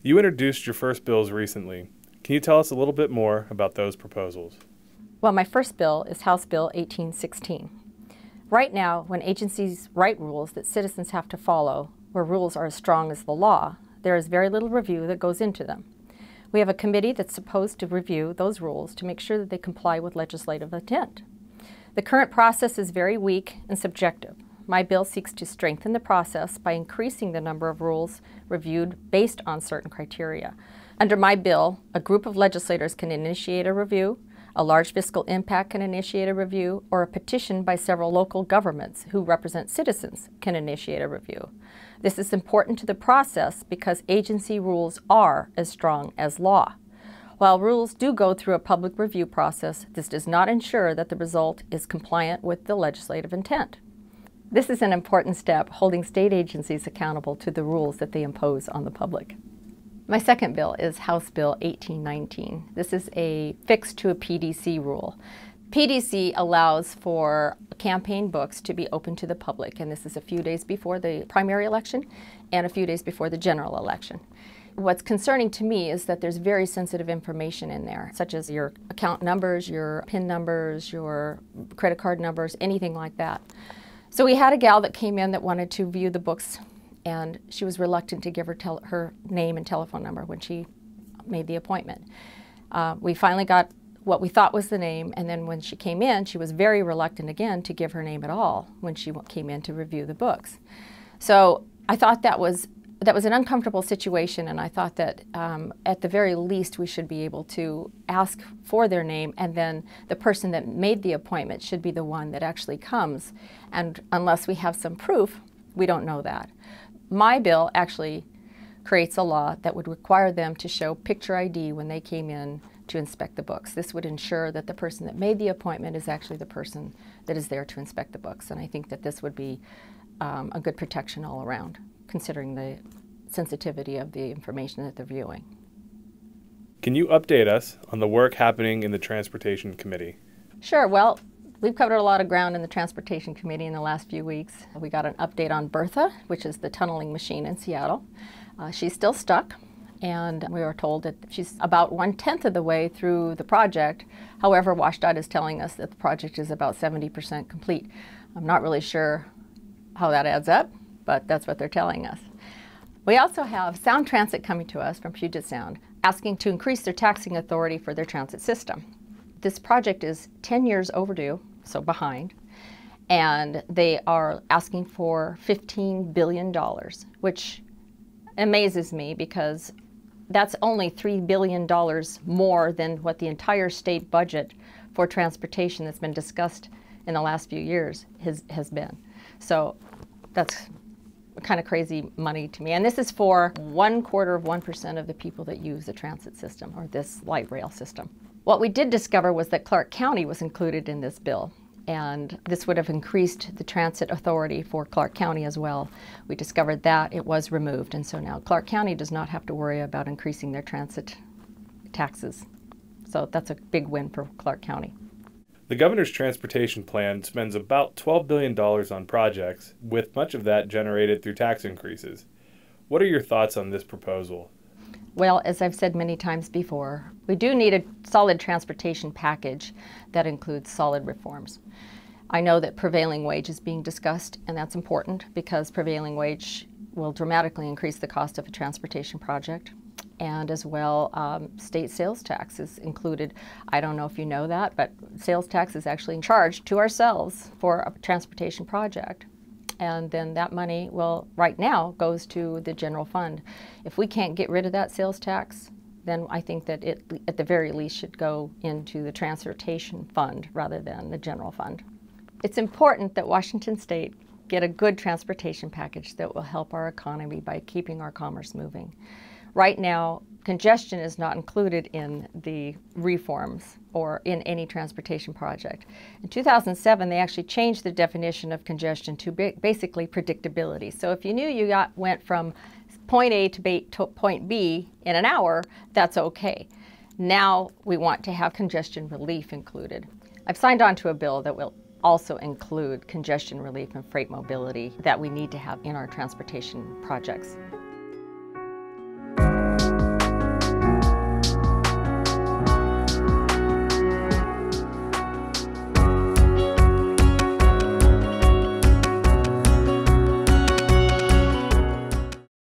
You introduced your first bills recently. Can you tell us a little bit more about those proposals? Well, my first bill is House Bill 1816. Right now, when agencies write rules that citizens have to follow, where rules are as strong as the law, there is very little review that goes into them. We have a committee that's supposed to review those rules to make sure that they comply with legislative intent. The current process is very weak and subjective. My bill seeks to strengthen the process by increasing the number of rules reviewed based on certain criteria. Under my bill, a group of legislators can initiate a review, a large fiscal impact can initiate a review, or a petition by several local governments who represent citizens can initiate a review. This is important to the process because agency rules are as strong as law. While rules do go through a public review process, this does not ensure that the result is compliant with the legislative intent. This is an important step, holding state agencies accountable to the rules that they impose on the public. My second bill is House Bill 1819. This is a fix to a PDC rule. PDC allows for campaign books to be open to the public, and this is a few days before the primary election and a few days before the general election. What's concerning to me is that there's very sensitive information in there, such as your account numbers, your PIN numbers, your credit card numbers, anything like that. So we had a gal that came in that wanted to view the books, and she was reluctant to give her name and telephone number when she made the appointment. We finally got what we thought was the name, and then when she came in, she was very reluctant again to give her name at all when she came in to review the books. So I thought that was an uncomfortable situation, and I thought that at the very least we should be able to ask for their name, and then the person that made the appointment should be the one that actually comes. And unless we have some proof, we don't know that. My bill actually creates a law that would require them to show picture ID when they came in to inspect the books. This would ensure that the person that made the appointment is actually the person that is there to inspect the books. And I think that this would be a good protection all around, considering the sensitivity of the information that they're viewing. Can you update us on the work happening in the Transportation Committee? Sure. Well, we've covered a lot of ground in the Transportation Committee in the last few weeks. We got an update on Bertha, which is the tunneling machine in Seattle. She's still stuck, and we were told that she's about 1/10 of the way through the project. However, WashDOT is telling us that the project is about 70% complete. I'm not really sure how that adds up, but that's what they're telling us. We also have Sound Transit coming to us from Puget Sound, asking to increase their taxing authority for their transit system. This project is 10 years overdue, so behind, and they are asking for $15 billion, which amazes me because that's only $3 billion more than what the entire state budget for transportation that's been discussed in the last few years has been. So that's kind of crazy money to me. And this is for 1/4% of the people that use the transit system, or this light rail system. What we did discover was that Clark County was included in this bill, and this would have increased the transit authority for Clark County as well. We discovered that it was removed, and so now Clark County does not have to worry about increasing their transit taxes. So that's a big win for Clark County. The governor's transportation plan spends about $12 billion on projects, with much of that generated through tax increases. What are your thoughts on this proposal? Well, as I've said many times before, we do need a solid transportation package that includes solid reforms. I know that prevailing wage is being discussed, and that's important because prevailing wage will dramatically increase the cost of a transportation project. And as well, state sales tax is included. I don't know if you know that, but sales tax is actually charged to ourselves for a transportation project. And then that money, well, right now goes to the general fund. If we can't get rid of that sales tax, then I think that it, at the very least, should go into the transportation fund rather than the general fund. It's important that Washington State get a good transportation package that will help our economy by keeping our commerce moving. Right now, congestion is not included in the reforms or in any transportation project. In 2007, they actually changed the definition of congestion to basically predictability. So if you knew you went from point A to point B in an hour, that's okay. Now we want to have congestion relief included. I've signed on to a bill that will also include congestion relief and freight mobility that we need to have in our transportation projects.